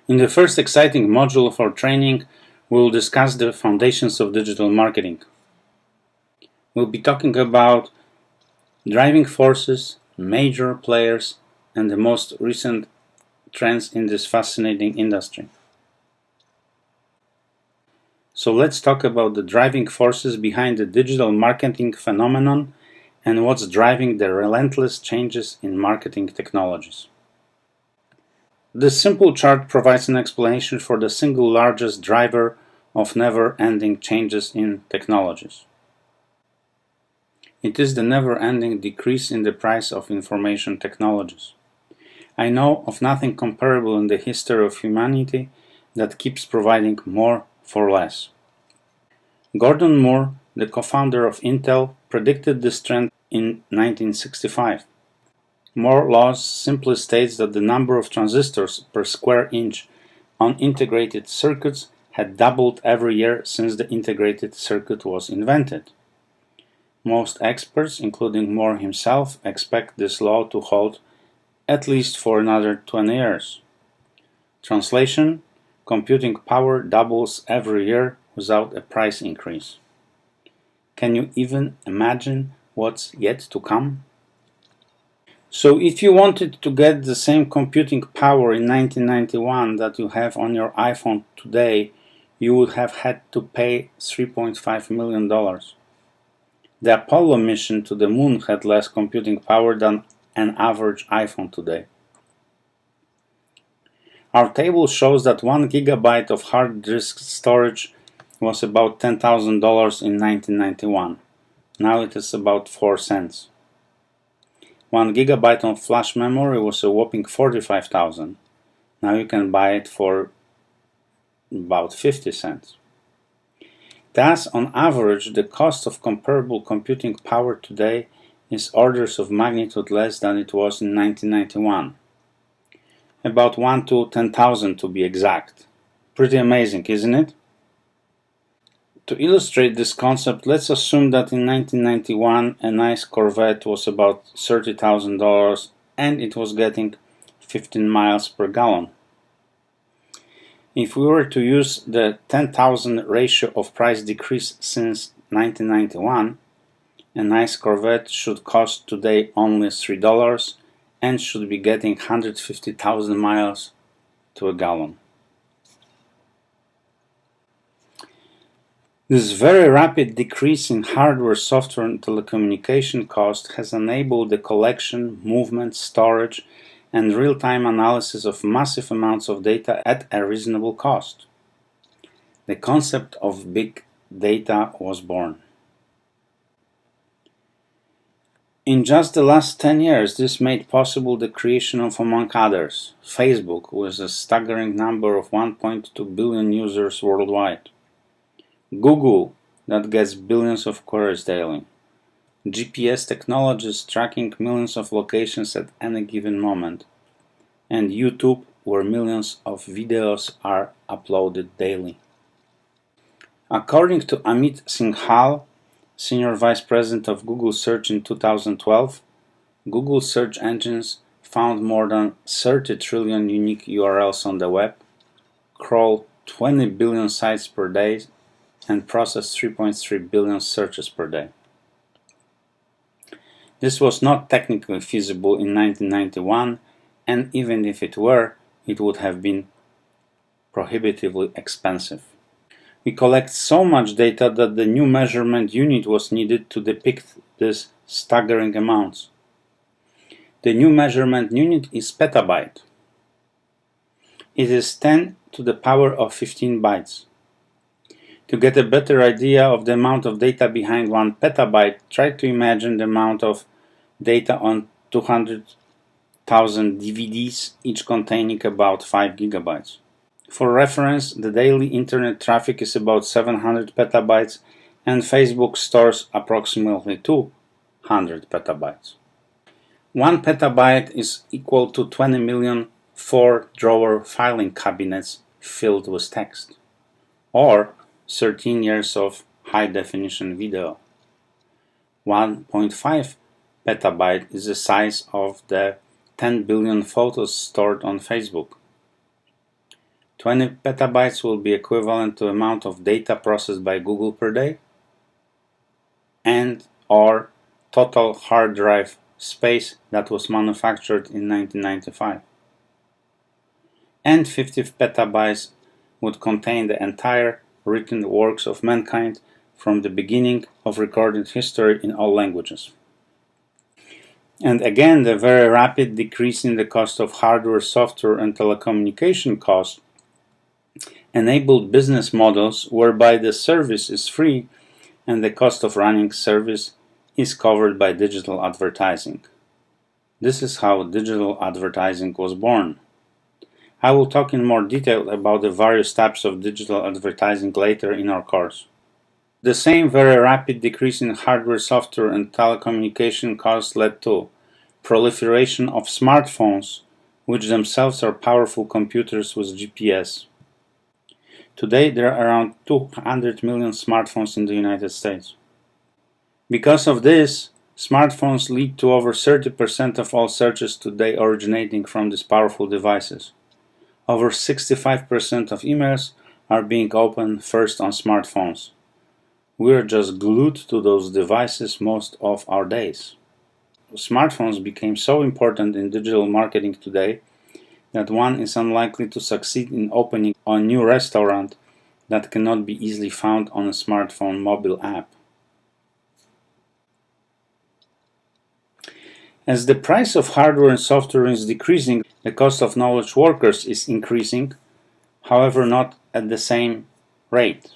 In the first exciting module of our training, we will discuss the foundations of digital marketing. We'll be talking about driving forces, major players, and the most recent trends in this fascinating industry. So let's talk about the driving forces behind the digital marketing phenomenon and what's driving the relentless changes in marketing technologies. This simple chart provides an explanation for the single largest driver of never-ending changes in technologies. It is the never-ending decrease in the price of information technologies. I know of nothing comparable in the history of humanity that keeps providing more for less. Gordon Moore, the co-founder of Intel, predicted this trend in 1965. Moore's law simply states that the number of transistors per square inch on integrated circuits had doubled every year since the integrated circuit was invented. Most experts, including Moore himself, expect this law to hold at least for another 20 years. Translation: computing power doubles every year without a price increase. Can you even imagine what's yet to come? So if you wanted to get the same computing power in 1991 that you have on your iPhone today, you would have had to pay $3.5 million. The Apollo mission to the moon had less computing power than an average iPhone today. Our table shows that 1 gigabyte of hard disk storage was about $10,000 in 1991. Now it is about 4 cents. 1 gigabyte of flash memory was a whopping $45,000. Now you can buy it for about 50 cents. Thus, on average, the cost of comparable computing power today is orders of magnitude less than it was in 1991. About 1 to 10,000 to be exact. Pretty amazing, isn't it? To illustrate this concept, let's assume that in 1991 a nice Corvette was about $30,000 and it was getting 15 miles per gallon. If we were to use the 10,000 ratio of price decrease since 1991, a nice Corvette should cost today only $3 and should be getting 150,000 miles to a gallon. This very rapid decrease in hardware, software, and telecommunication cost has enabled the collection, movement, storage, and real-time analysis of massive amounts of data at a reasonable cost. The concept of big data was born. In just the last 10 years, this made possible the creation of, among others, Facebook, with a staggering number of 1.2 billion users worldwide. Google, that gets billions of queries daily. GPS technologies tracking millions of locations at any given moment. And YouTube, where millions of videos are uploaded daily. According to Amit Singhal, Senior Vice President of Google Search in 2012, Google search engines found more than 30 trillion unique URLs on the web, crawled 20 billion sites per day, and processed 3.3 billion searches per day. This was not technically feasible in 1991, and even if it were, it would have been prohibitively expensive. We collect so much data that the new measurement unit was needed to depict these staggering amounts. The new measurement unit is petabyte. It is 10 to the power of 15 bytes. To get a better idea of the amount of data behind 1 petabyte, try to imagine the amount of data on 200,000 DVDs, each containing about 5 gigabytes. For reference, the daily internet traffic is about 700 petabytes and Facebook stores approximately 200 petabytes. 1 petabyte is equal to 20 million 4-drawer filing cabinets filled with text, or 13 years of high-definition video. 1.5 petabyte is the size of the 10 billion photos stored on Facebook. 20 petabytes will be equivalent to the amount of data processed by Google per day, and or total hard drive space that was manufactured in 1995. And 50 petabytes would contain the entire written works of mankind from the beginning of recorded history in all languages. And again, the very rapid decrease in the cost of hardware, software, and telecommunication costs enabled business models whereby the service is free and the cost of running service is covered by digital advertising. This is how digital advertising was born. I will talk in more detail about the various types of digital advertising later in our course. The same very rapid decrease in hardware, software, and telecommunication costs led to proliferation of smartphones, which themselves are powerful computers with GPS. Today there are around 200 million smartphones in the United States. Because of this, smartphones lead to over 30% of all searches today originating from these powerful devices. Over 65% of emails are being opened first on smartphones. We are just glued to those devices most of our days. Smartphones became so important in digital marketing today that one is unlikely to succeed in opening a new restaurant that cannot be easily found on a smartphone mobile app. As the price of hardware and software is decreasing, the cost of knowledge workers is increasing, however not at the same rate.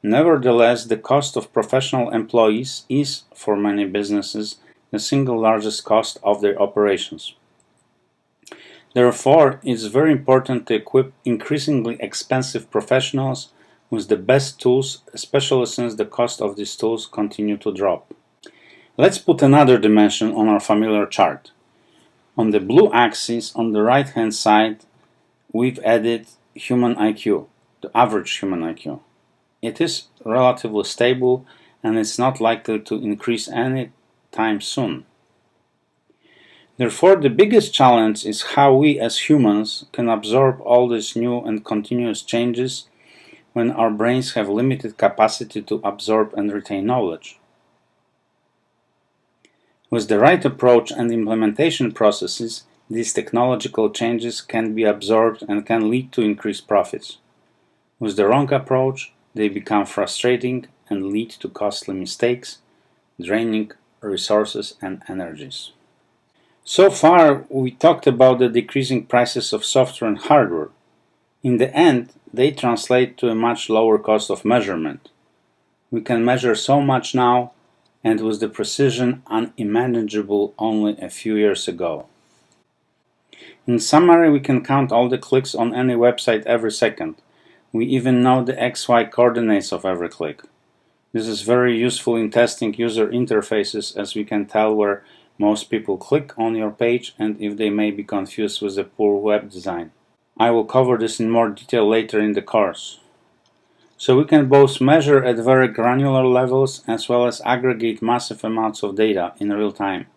Nevertheless, the cost of professional employees is, for many businesses, the single largest cost of their operations. Therefore, it is very important to equip increasingly expensive professionals with the best tools, especially since the cost of these tools continue to drop. Let's put another dimension on our familiar chart. On the blue axis on the right hand side, we've added human IQ, the average human IQ. It is relatively stable and it's not likely to increase any time soon. Therefore, the biggest challenge is how we as humans can absorb all these new and continuous changes when our brains have limited capacity to absorb and retain knowledge. With the right approach and implementation processes, these technological changes can be absorbed and can lead to increased profits. With the wrong approach, they become frustrating and lead to costly mistakes, draining resources and energies. So far, we talked about the decreasing prices of software and hardware. In the end, they translate to a much lower cost of measurement. We can measure so much now, and with the precision unimaginable only a few years ago. In summary, we can count all the clicks on any website every second. We even know the XY coordinates of every click. This is very useful in testing user interfaces, as we can tell where most people click on your page and if they may be confused with the poor web design. I will cover this in more detail later in the course. So we can both measure at very granular levels as well as aggregate massive amounts of data in real time.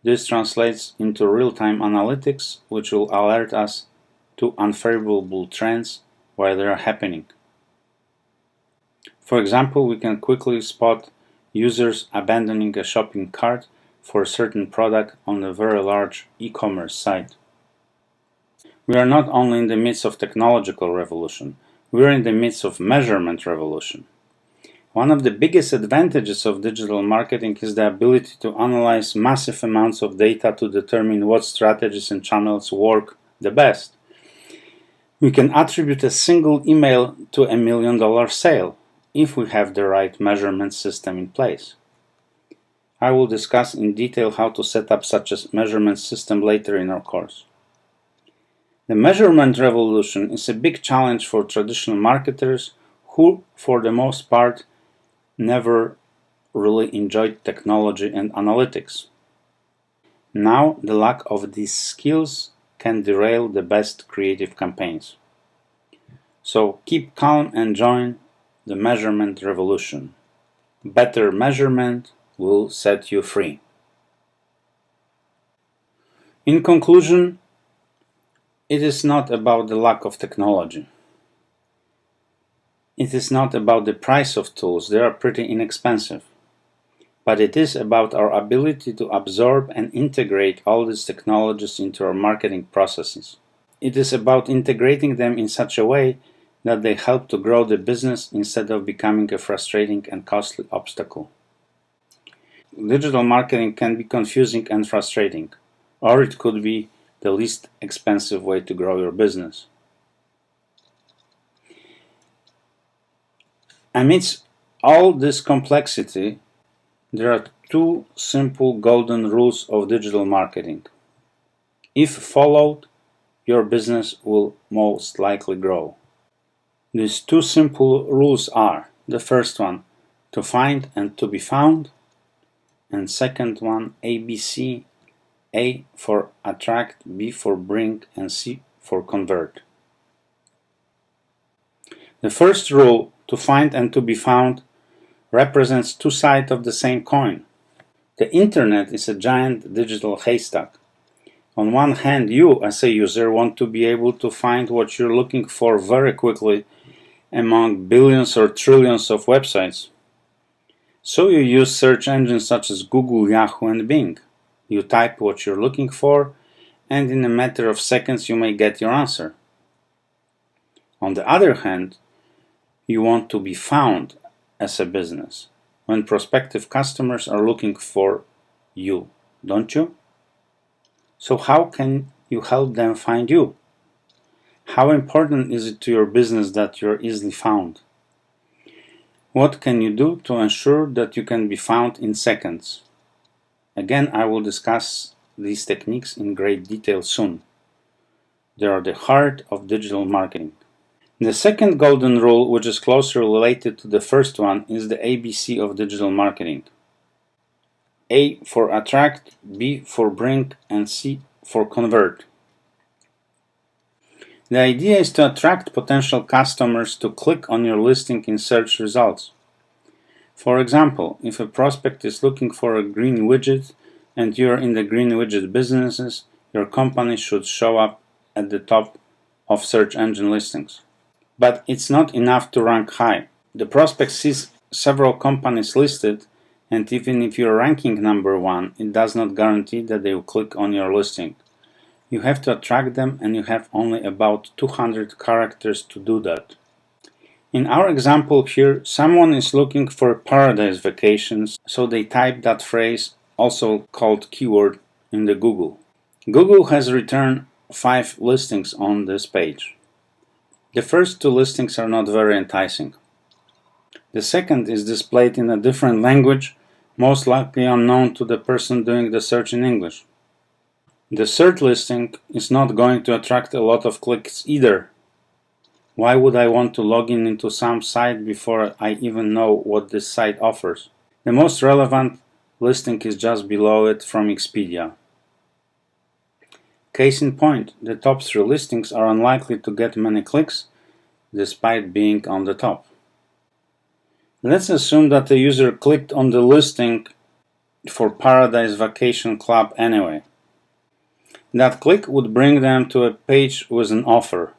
This translates into real-time analytics, which will alert us to unfavorable trends while they are happening. For example, we can quickly spot users abandoning a shopping cart for a certain product on a very large e-commerce site. We are not only in the midst of technological revolution, we are in the midst of measurement revolution. One of the biggest advantages of digital marketing is the ability to analyze massive amounts of data to determine what strategies and channels work the best. We can attribute a single email to a $1 million sale if we have the right measurement system in place. I will discuss in detail how to set up such a measurement system later in our course. The measurement revolution is a big challenge for traditional marketers who, for the most part, never really enjoyed technology and analytics. Now, the lack of these skills can derail the best creative campaigns. So keep calm and join the measurement revolution. Better measurement will set you free. In conclusion, It is not about the lack of technology. It is not about the price of tools, they are pretty inexpensive. But it is about our ability to absorb and integrate all these technologies into our marketing processes. It is about integrating them in such a way that they help to grow the business instead of becoming a frustrating and costly obstacle. Digital marketing can be confusing and frustrating, or it could be the least expensive way to grow your business. Amidst all this complexity, there are two simple golden rules of digital marketing. If followed, your business will most likely grow. These two simple rules are: the first one, to find and to be found, and second one, ABC, A for attract, B for bring, and C for convert. The first rule, to find and to be found, represents two sides of the same coin. The internet is a giant digital haystack. On one hand, you as a user want to be able to find what you're looking for very quickly among billions or trillions of websites. So you use search engines such as Google, Yahoo, and Bing. You type what you're looking for, and in a matter of seconds you may get your answer. On the other hand, you want to be found as a business when prospective customers are looking for you, don't you? So how can you help them find you? How important is it to your business that you're easily found? What can you do to ensure that you can be found in seconds? Again, I will discuss these techniques in great detail soon. They are the heart of digital marketing. The second golden rule, which is closely related to the first one, is the ABC of digital marketing. A for attract, B for bring, and C for convert. The idea is to attract potential customers to click on your listing in search results. For example, if a prospect is looking for a green widget and you're in the green widget businesses, your company should show up at the top of search engine listings. But it's not enough to rank high. The prospect sees several companies listed, and even if you're ranking number one, it does not guarantee that they will click on your listing. You have to attract them, and you have only about 200 characters to do that. In our example here, someone is looking for paradise vacations, so they type that phrase, also called keyword, in the Google. Google has returned 5 listings on this page. The first 2 listings are not very enticing. The second is displayed in a different language, most likely unknown to the person doing the search in English. The third listing is not going to attract a lot of clicks either. Why would I want to log in into some site before I even know what this site offers? The most relevant listing is just below it from Expedia. Case in point, the top 3 listings are unlikely to get many clicks despite being on the top. Let's assume that the user clicked on the listing for Paradise Vacation Club anyway. That click would bring them to a page with an offer.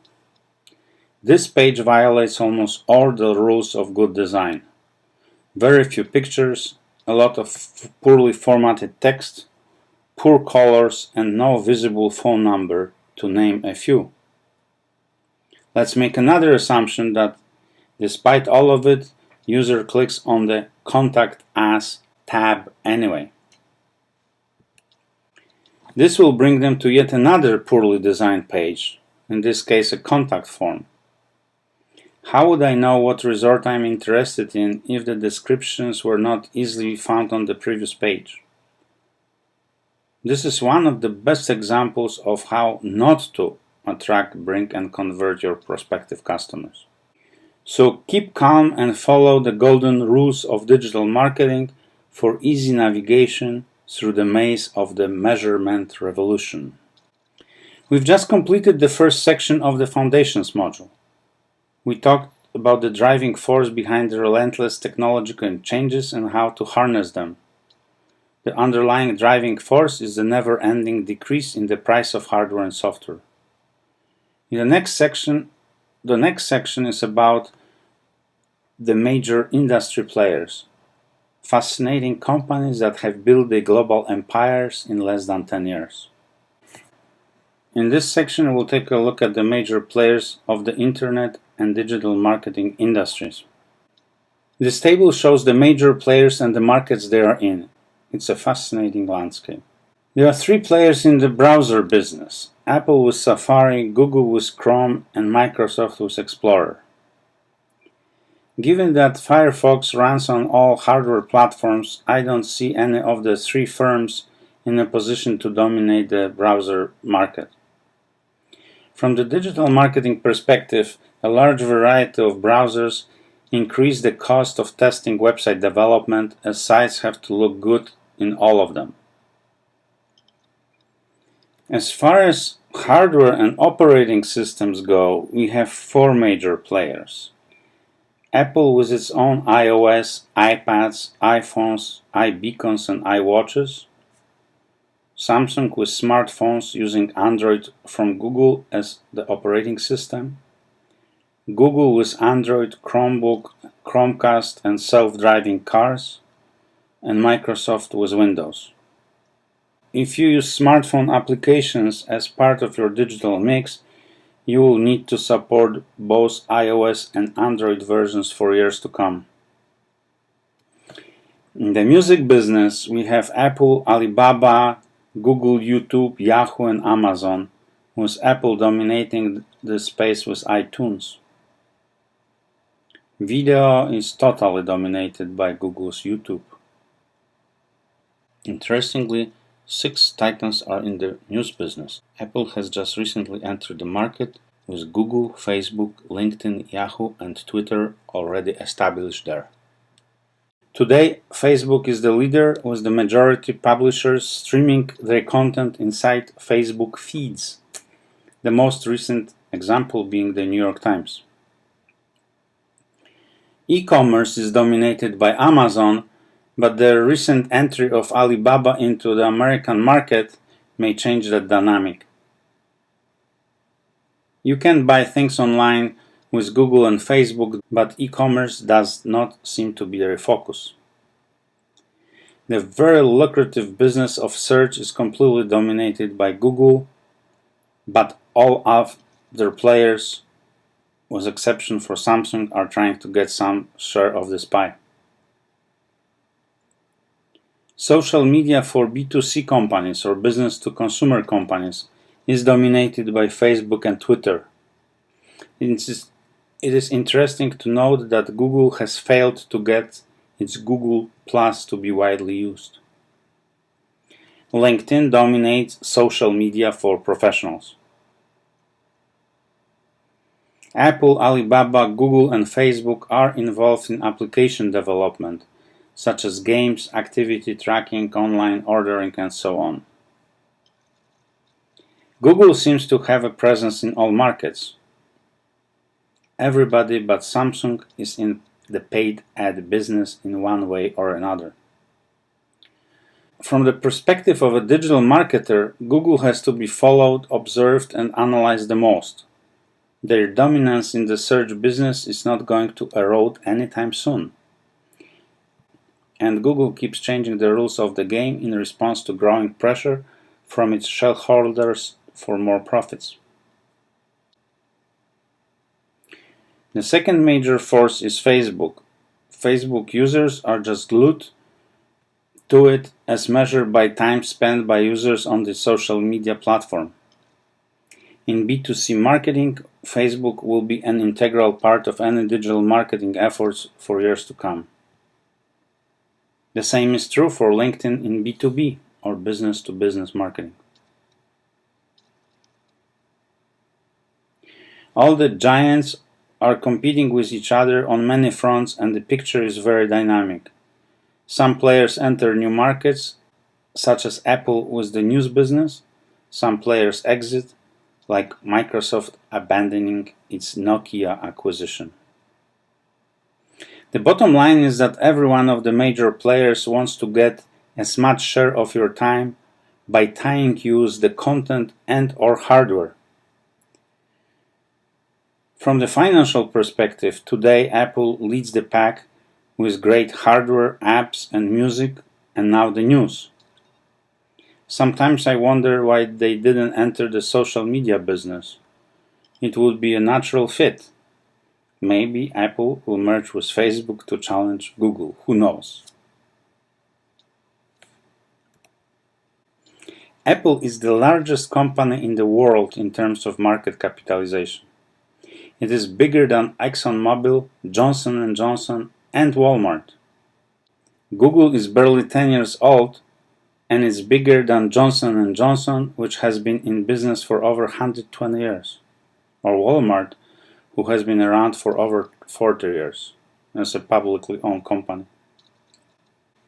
This page violates almost all the rules of good design. Very few pictures, a lot of poorly formatted text, poor colors, and no visible phone number, to name a few. Let's make another assumption that, despite all of it, user clicks on the Contact Us tab anyway. This will bring them to yet another poorly designed page, in this case a contact form. How would I know what resort I'm interested in if the descriptions were not easily found on the previous page? This is one of the best examples of how not to attract, bring, and convert your prospective customers. So keep calm and follow the golden rules of digital marketing for easy navigation through the maze of the measurement revolution. We've just completed the first section of the Foundations module. We talked about the driving force behind the relentless technological changes and how to harness them. The underlying driving force is the never-ending decrease in the price of hardware and software. In the next section is about the major industry players, fascinating companies that have built their global empires in less than 10 years. In this section, we'll take a look at the major players of the internet and digital marketing industries. This table shows the major players and the markets they are in. It's a fascinating landscape. There are three players in the browser business: Apple with Safari, Google with Chrome, and Microsoft with Explorer. Given that Firefox runs on all hardware platforms, I don't see any of the three firms in a position to dominate the browser market. From the digital marketing perspective, a large variety of browsers increase the cost of testing website development, as sites have to look good in all of them. As far as hardware and operating systems go, we have four major players. Apple with its own iOS, iPads, iPhones, iBeacons and iWatches. Samsung with smartphones using Android from Google as the operating system. Google with Android, Chromebook, Chromecast and self-driving cars. And Microsoft with Windows. If you use smartphone applications as part of your digital mix, you will need to support both iOS and Android versions for years to come. In the music business, we have Apple, Alibaba, Google, YouTube, Yahoo and Amazon, with Apple dominating the space with iTunes. Video is totally dominated by Google's YouTube. Interestingly, 6 titans are in the news business. Apple has just recently entered the market, with Google, Facebook, LinkedIn, Yahoo and Twitter already established there. Today, Facebook is the leader, with the majority publishers streaming their content inside Facebook feeds, the most recent example being the New York Times. E-commerce is dominated by Amazon, but the recent entry of Alibaba into the American market may change that dynamic. You can buy things online with Google and Facebook, but e-commerce does not seem to be their focus. The very lucrative business of search is completely dominated by Google, but all other players, with exception for Samsung, are trying to get some share of this pie. Social media for B2C companies or business-to-consumer companies is dominated by Facebook and Twitter. It is interesting to note that Google has failed to get its Google Plus to be widely used. LinkedIn dominates social media for professionals. Apple, Alibaba, Google and Facebook are involved in application development, such as games, activity tracking, online ordering and so on. Google seems to have a presence in all markets. Everybody but Samsung is in the paid ad business in one way or another. From the perspective of a digital marketer, Google has to be followed, observed and analyzed the most. Their dominance in the search business is not going to erode anytime soon. And Google keeps changing the rules of the game in response to growing pressure from its shareholders for more profits. The second major force is Facebook. Facebook users are just glued to it as measured by time spent by users on the social media platform. In B2C marketing, Facebook will be an integral part of any digital marketing efforts for years to come. The same is true for LinkedIn in B2B or business-to-business marketing. All the giants are competing with each other on many fronts and the picture is very dynamic. Some players enter new markets, such as Apple with the news business. Some players exit, like Microsoft abandoning its Nokia acquisition. The bottom line is that every one of the major players wants to get as much share of your time by tying you with the content and or hardware. From the financial perspective, today Apple leads the pack with great hardware, apps and music, and now the news. Sometimes I wonder why they didn't enter the social media business. It would be a natural fit. Maybe Apple will merge with Facebook to challenge Google, who knows? Apple is the largest company in the world in terms of market capitalization. It is bigger than ExxonMobil, Johnson & Johnson, and Walmart. Google is barely 10 years old and is bigger than Johnson & Johnson, which has been in business for over 120 years, or Walmart, who has been around for over 40 years as a publicly owned company.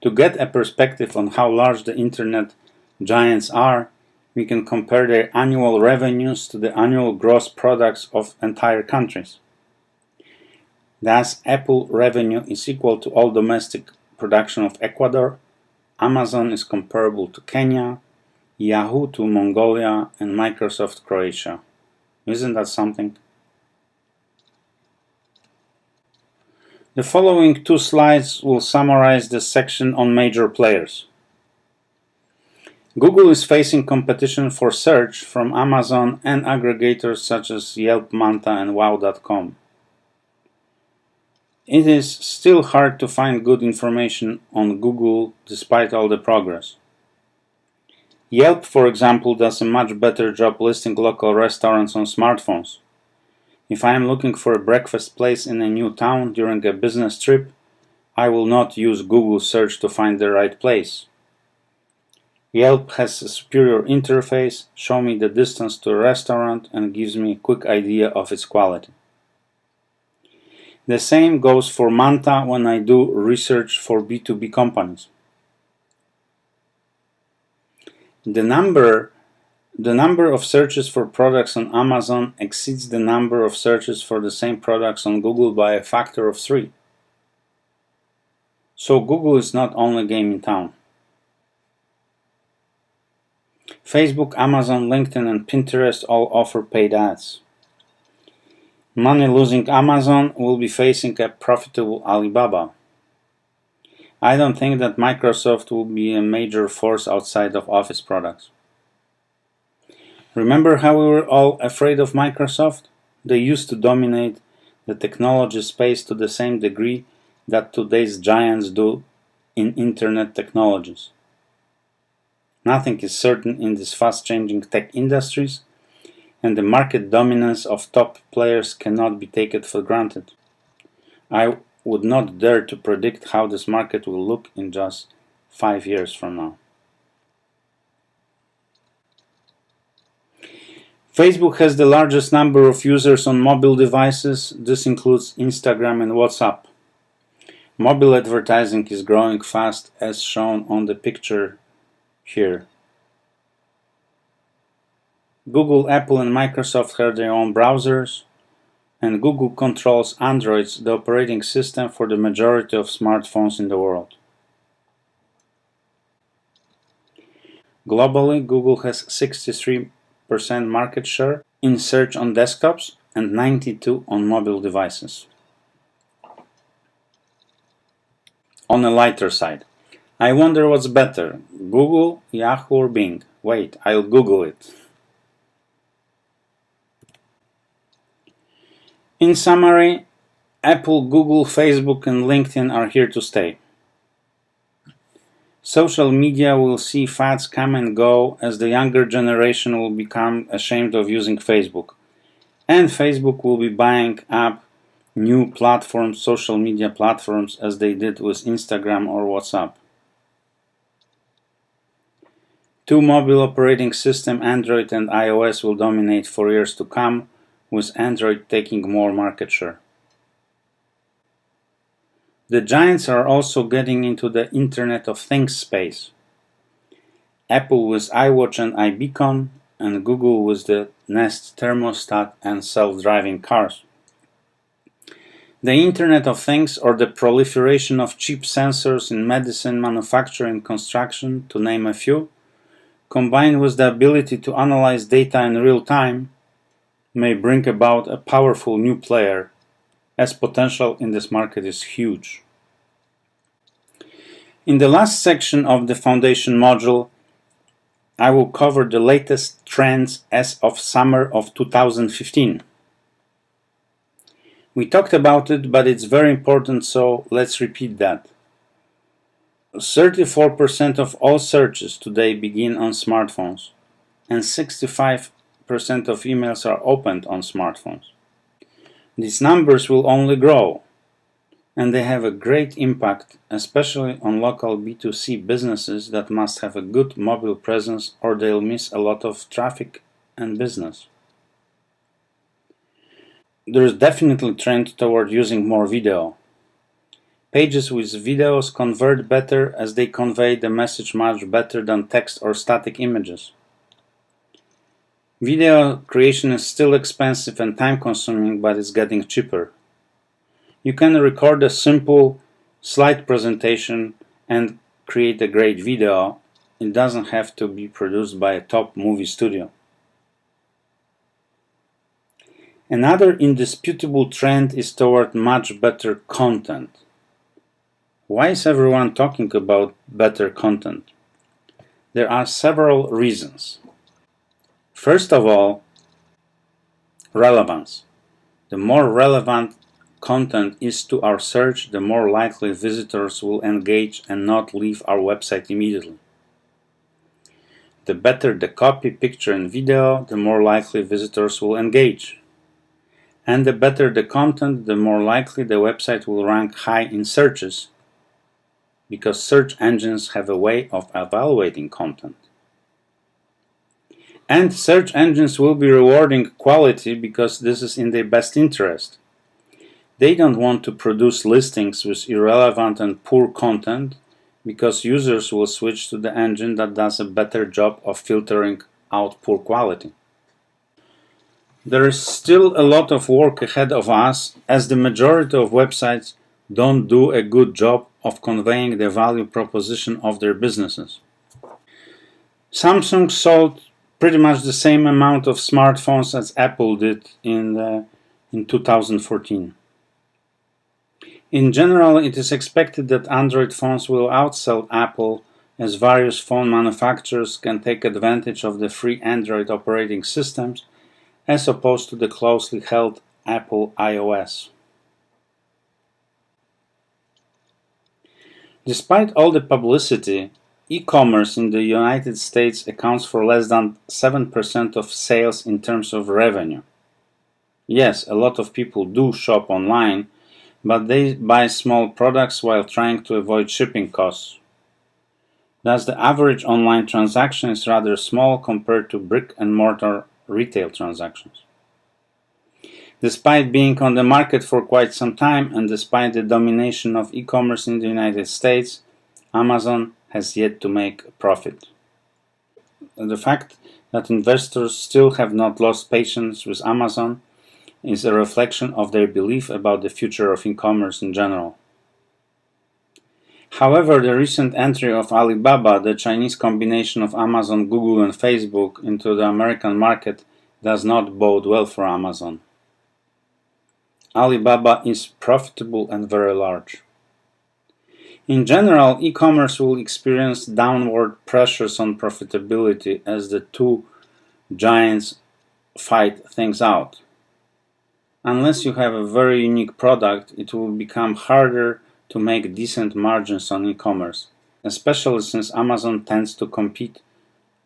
To get a perspective on how large the internet giants are, we can compare their annual revenues to the annual gross products of entire countries. Thus, Apple revenue is equal to all domestic production of Ecuador, Amazon is comparable to Kenya, Yahoo to Mongolia, and Microsoft Croatia. Isn't that something? The following 2 slides will summarize the section on major players. Google is facing competition for search from Amazon and aggregators such as Yelp, Manta, and Wow.com. It is still hard to find good information on Google despite all the progress. Yelp, for example, does a much better job listing local restaurants on smartphones. If I am looking for a breakfast place in a new town during a business trip, I will not use Google search to find the right place. Yelp has a superior interface, shows me the distance to a restaurant, and gives me a quick idea of its quality. The same goes for Manta when I do research for B2B companies. The number of searches for products on Amazon exceeds the number of searches for the same products on Google by a factor of 3. So Google is not only game in town. Facebook, Amazon, LinkedIn, and Pinterest all offer paid ads. Money-losing Amazon will be facing a profitable Alibaba. I don't think that Microsoft will be a major force outside of Office products. Remember how we were all afraid of Microsoft? They used to dominate the technology space to the same degree that today's giants do in internet technologies. Nothing is certain in these fast-changing tech industries, and the market dominance of top players cannot be taken for granted. I would not dare to predict how this market will look in just 5 years from now. Facebook has the largest number of users on mobile devices. This includes Instagram and WhatsApp. Mobile advertising is growing fast, as shown on the picture here. Google, Apple, and Microsoft have their own browsers, and Google controls Android, the operating system for the majority of smartphones in the world. Globally, Google has 63% market share in search on desktops and 92% on mobile devices. On a lighter side, I wonder what's better, Google, Yahoo, or Bing? Wait, I'll Google it. In summary, Apple, Google, Facebook, and LinkedIn are here to stay. Social media will see fads come and go as the younger generation will become ashamed of using Facebook. And Facebook will be buying up new platforms, social media platforms, as they did with Instagram or WhatsApp. 2 mobile operating systems, Android and iOS, will dominate for years to come, with Android taking more market share. The giants are also getting into the Internet of Things space. Apple with iWatch and iBeacon, and Google with the Nest thermostat and self-driving cars. The Internet of Things, or the proliferation of cheap sensors in medicine, manufacturing, construction, to name a few, combined with the ability to analyze data in real time, may bring about a powerful new player, as potential in this market is huge. In the last section of the foundation module, I will cover the latest trends as of summer of 2015. We talked about it, but it's very important, so let's repeat that. 34% of all searches today begin on smartphones, and 65% of emails are opened on smartphones. These numbers will only grow, and they have a great impact, especially on local B2C businesses that must have a good mobile presence or they'll miss a lot of traffic and business. There is definitely a trend toward using more video. Pages with videos convert better as they convey the message much better than text or static images. Video creation is still expensive and time-consuming, but it's getting cheaper. You can record a simple slide presentation and create a great video. It doesn't have to be produced by a top movie studio. Another indisputable trend is toward much better content. Why is everyone talking about better content? There are several reasons. First of all, relevance. The more relevant content is to our search, the more likely visitors will engage and not leave our website immediately. The better the copy, picture, and video, the more likely visitors will engage. And the better the content, the more likely the website will rank high in searches, because search engines have a way of evaluating content. And search engines will be rewarding quality because this is in their best interest. They don't want to produce listings with irrelevant and poor content because users will switch to the engine that does a better job of filtering out poor quality. There is still a lot of work ahead of us, as the majority of websites don't do a good job of conveying the value proposition of their businesses. Samsung sold pretty much the same amount of smartphones as Apple did in 2014. In general, it is expected that Android phones will outsell Apple, as various phone manufacturers can take advantage of the free Android operating systems as opposed to the closely held Apple iOS. Despite all the publicity, e-commerce in the United States accounts for less than 7% of sales in terms of revenue. Yes, a lot of people do shop online, but they buy small products while trying to avoid shipping costs. Thus, the average online transaction is rather small compared to brick-and-mortar retail transactions. Despite being on the market for quite some time and despite the domination of e-commerce in the United States, Amazon has yet to make a profit. The fact that investors still have not lost patience with Amazon is a reflection of their belief about the future of e-commerce in general. However, the recent entry of Alibaba, the Chinese combination of Amazon, Google, and Facebook, into the American market does not bode well for Amazon. Alibaba is profitable and very large. In general, e-commerce will experience downward pressures on profitability as the two giants fight things out. Unless you have a very unique product, it will become harder to make decent margins on e-commerce, especially since Amazon tends to compete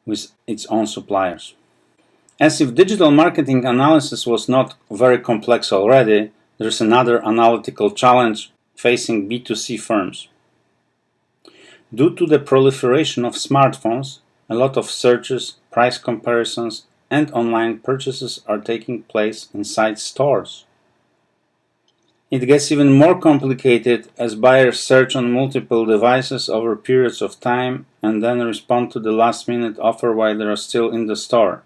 with its own suppliers. As if digital marketing analysis was not very complex already, there's another analytical challenge facing B2C firms. Due to the proliferation of smartphones, a lot of searches, price comparisons, and online purchases are taking place inside stores. It gets even more complicated as buyers search on multiple devices over periods of time and then respond to the last-minute offer while they are still in the store.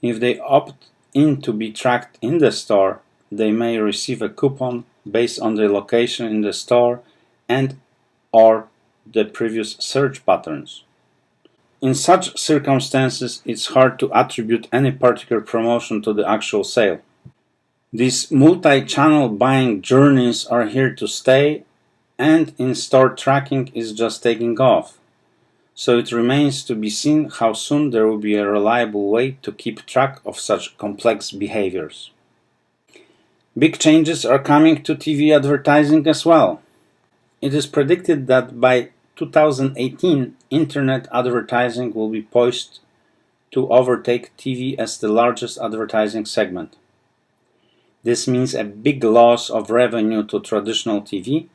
If they opt in to be tracked in the store, they may receive a coupon based on their location in the store and/or the previous search patterns. In such circumstances, it's hard to attribute any particular promotion to the actual sale. These multi-channel buying journeys are here to stay, and in-store tracking is just taking off. So it remains to be seen how soon there will be a reliable way to keep track of such complex behaviors. Big changes are coming to TV advertising as well. It is predicted that by 2018, internet advertising will be poised to overtake TV as the largest advertising segment. This means a big loss of revenue to traditional TV,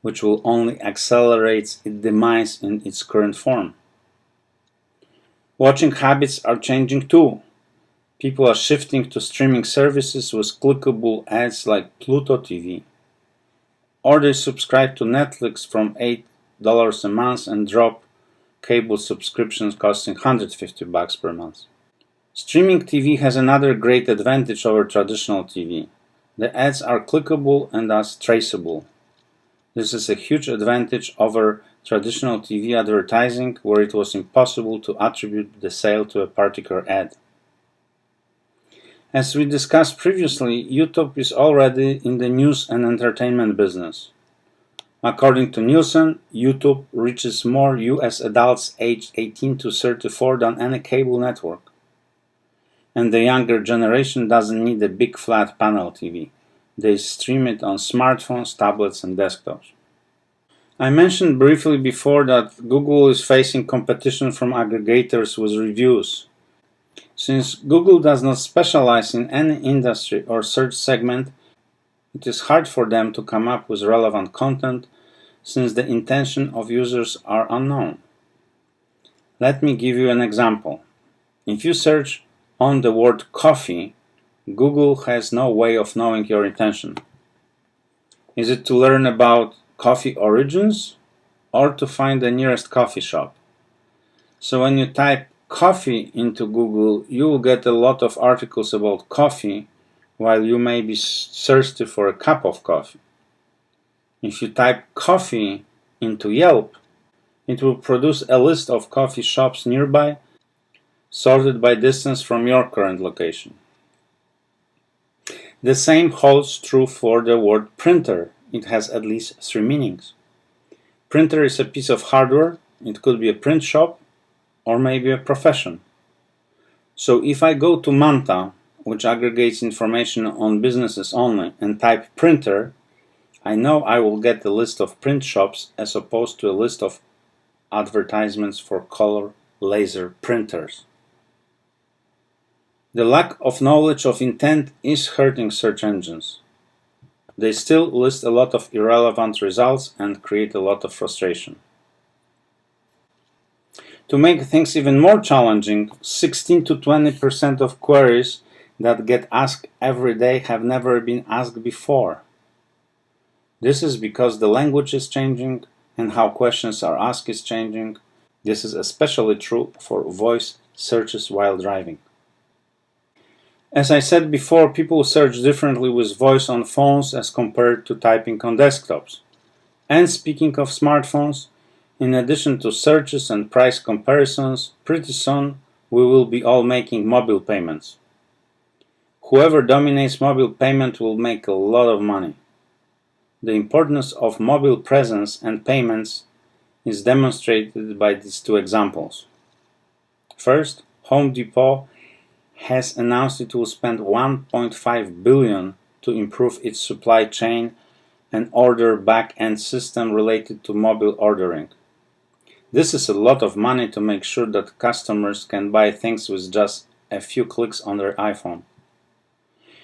which will only accelerate its demise in its current form. Watching habits are changing too. People are shifting to streaming services with clickable ads like Pluto TV. Or they subscribe to Netflix from $8 a month and drop cable subscriptions costing $150 per month. Streaming TV has another great advantage over traditional TV. The ads are clickable and thus traceable. This is a huge advantage over traditional TV advertising, where it was impossible to attribute the sale to a particular ad. As we discussed previously, YouTube is already in the news and entertainment business. According to Nielsen, YouTube reaches more US adults aged 18 to 34 than any cable network. And the younger generation doesn't need a big flat panel TV. They stream it on smartphones, tablets, and desktops. I mentioned briefly before that Google is facing competition from aggregators with reviews. Since Google does not specialize in any industry or search segment, it is hard for them to come up with relevant content since the intention of users are unknown. Let me give you an example. If you search on the word coffee, Google has no way of knowing your intention. Is it to learn about coffee origins or to find the nearest coffee shop? So when you type coffee into Google, you will get a lot of articles about coffee, while you may be thirsty for a cup of coffee. If you type coffee into Yelp, it will produce a list of coffee shops nearby, sorted by distance from your current location. The same holds true for the word printer. It has at least 3 meanings. Printer is a piece of hardware. It could be a print shop or maybe a profession. So if I go to Manta, which aggregates information on businesses only, and type printer, I know I will get a list of print shops as opposed to a list of advertisements for color laser printers. The lack of knowledge of intent is hurting search engines. They still list a lot of irrelevant results and create a lot of frustration. To make things even more challenging, 16 to 20% of queries that get asked every day have never been asked before. This is because the language is changing and how questions are asked is changing. This is especially true for voice searches while driving. As I said before, people search differently with voice on phones as compared to typing on desktops. And speaking of smartphones, in addition to searches and price comparisons, pretty soon we will be all making mobile payments. Whoever dominates mobile payment will make a lot of money. The importance of mobile presence and payments is demonstrated by these two examples. First, Home Depot has announced it will spend $1.5 billion to improve its supply chain and order back-end system related to mobile ordering. This is a lot of money to make sure that customers can buy things with just a few clicks on their iPhone.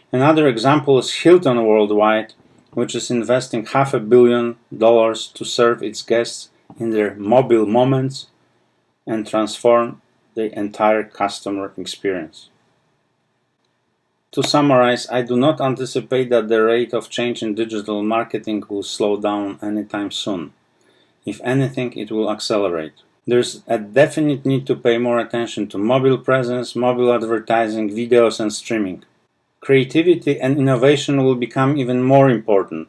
Another example is Hilton Worldwide, which is investing $500 million to serve its guests in their mobile moments and transform the entire customer experience. To summarize, I do not anticipate that the rate of change in digital marketing will slow down anytime soon. If anything, it will accelerate. There's a definite need to pay more attention to mobile presence, mobile advertising, videos, and streaming. Creativity and innovation will become even more important.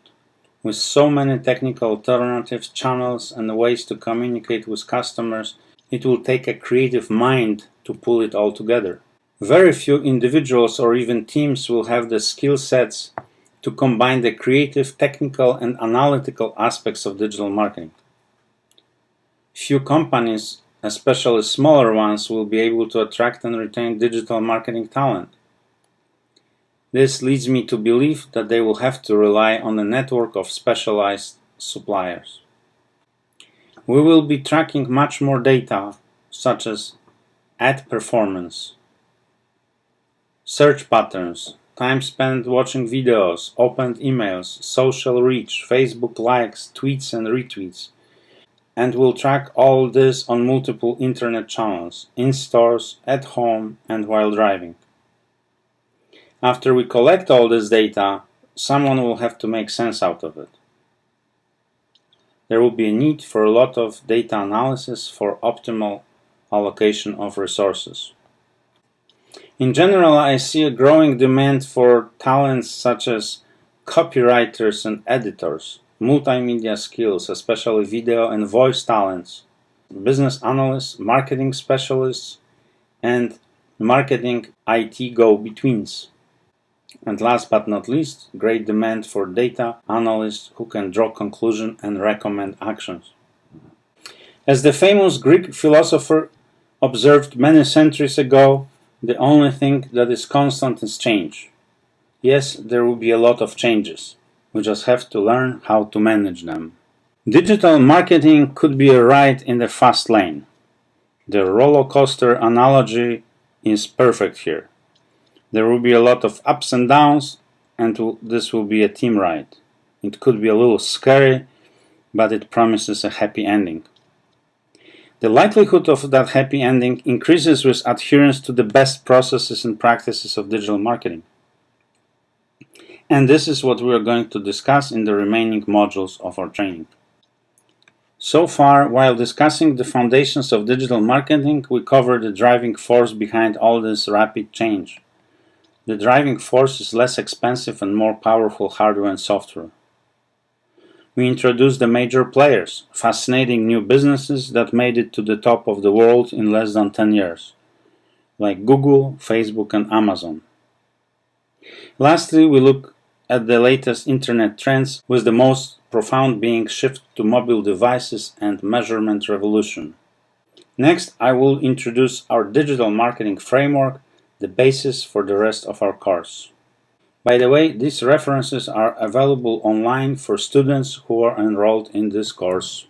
With so many technical alternatives, channels, and ways to communicate with customers, It will take a creative mind to pull it all together. Very few individuals or even teams will have the skill sets to combine the creative, technical, and analytical aspects of digital marketing. Few companies, especially smaller ones, will be able to attract and retain digital marketing talent. This leads me to believe that they will have to rely on a network of specialized suppliers. We will be tracking much more data, such as ad performance, search patterns, time spent watching videos, opened emails, social reach, Facebook likes, tweets and retweets, and we'll track all this on multiple internet channels, in stores, at home, and while driving. After we collect all this data, someone will have to make sense out of it. There will be a need for a lot of data analysis for optimal allocation of resources. In general, I see a growing demand for talents such as copywriters and editors, multimedia skills, especially video and voice talents, business analysts, marketing specialists, and marketing IT go-betweens. And last but not least, great demand for data analysts who can draw conclusions and recommend actions. As the famous Greek philosopher observed many centuries ago, the only thing that is constant is change. Yes, there will be a lot of changes. We just have to learn how to manage them. Digital marketing could be a ride in the fast lane. The roller coaster analogy is perfect here. There will be a lot of ups and downs, and this will be a team ride. It could be a little scary, but it promises a happy ending. The likelihood of that happy ending increases with adherence to the best processes and practices of digital marketing. And this is what we are going to discuss in the remaining modules of our training. So far, while discussing the foundations of digital marketing, we covered the driving force behind all this rapid change. The driving force is less expensive and more powerful hardware and software. We introduced the major players, fascinating new businesses that made it to the top of the world in less than 10 years, like Google, Facebook, and Amazon. Lastly, we look at the latest internet trends, with the most profound being shift to mobile devices and measurement revolution. Next, I will introduce our digital marketing framework, the basis for the rest of our course. By the way, these references are available online for students who are enrolled in this course.